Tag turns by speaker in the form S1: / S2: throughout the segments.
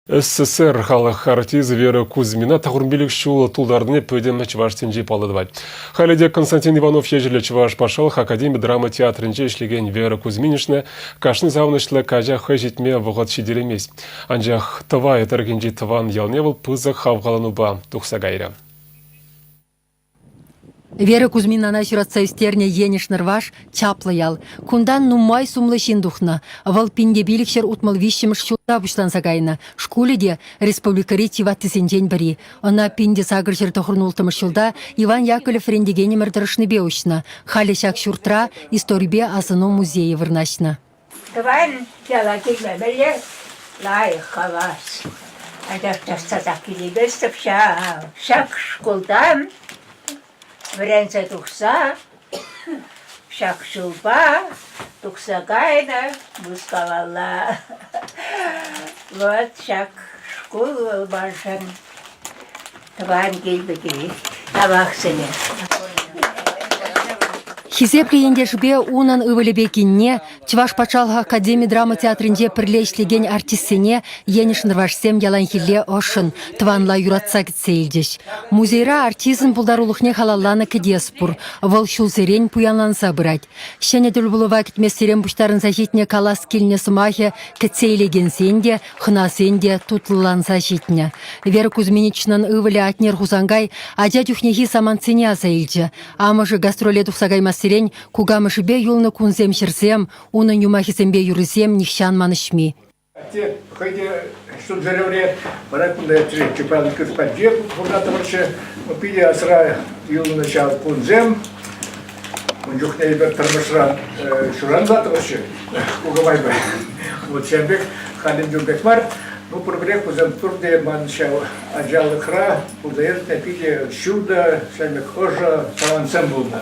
S1: СССР халық артизі Вера Кузьмина тағырмбелік шулы тулдардыне пөдемі чываштен жеп алыдывай. Халеде Константин Иванов ежілі чываш пашалық Академия драма театрынже ішлеген Вера Кузьминишне кашны завынышлы кажа хэжетме вғыт шиделемес. Анжақ тыва етергенже тыван ялневыл пызық хавғалануба тұқса гайры.
S2: Вера Кузьминана шыратса истерне енешнер ваш чаплыял. Кундан нумай сумлы шиндухна. Вал пинде билікшер утмал вишчемш шулда бушланса гайна. Шкуледе республикари тиватты сенжен бари. Она пинде сагыршер тохырнултымыш шулда Иван Яковлев рендегене мәрдірішні беушна. Халі шак шуртра историбе азыну музее вырнашна.
S3: Давай дела кегме беле лай хавас. Адактаста такили бестіп шак школдан. Вренце тухса, шак шулпа, тухса гайна, мускавалла. Вот шак школ баршан. Таван гейбеги, тавахсене.
S2: Хизепли ендешбе унан ывылебекинне, Чуваш пачалға Академия драма театрінде пірлешлеген артистсене енішнырвашсем яланхилле ошын, тванла юратса кетсейлдеш. Музейра артизм пулдарулықне халалланы кедеспур, вол шулзерен пуянланса бұрать. Шене дүлбулыва кетместерен бұштарын зажитне калас келіне сымахе кетсейлеген сенде, хына сенде тутлыланса житне. Вера Кузьминичнан ывылі атнер хузангай, адя тюхнехи саманцене азаилдже. Амыжы гастроле тухсагай сирень, кугамышыбе юлны кунзем шерзем, унын юмахисембе юрызем нихшан манышми.
S4: Те, хайде, что заревре, паракунда чепал кырпадje, куда-то вообще, пили асра юлны начал кунзем, он жухне бер тормышра шуранзат вообще, кугамай бы. Вот шембек, халин жугбекмар, ну проблем кузем турде маншал аджал хра, кузаертне пили шуда, шембек хожа, салансем булна.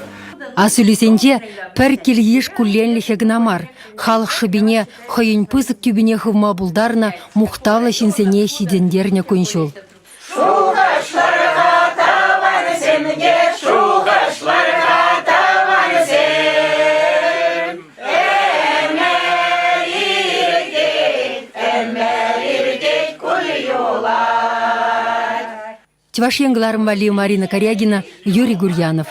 S2: Асулисенде пір келгеш күлленліхе гнамар. Халық шыбине хойын пызык түбіне хывма бұлдарына мұқтавлы шинсене шидендеріне күншул.
S3: Шуғашларға таваны семге, шуғашларға таваны сем. Әмәр иргет күл йолай.
S2: Чуваш еңгіларым Марина Корягина, Юрий Гурьянов.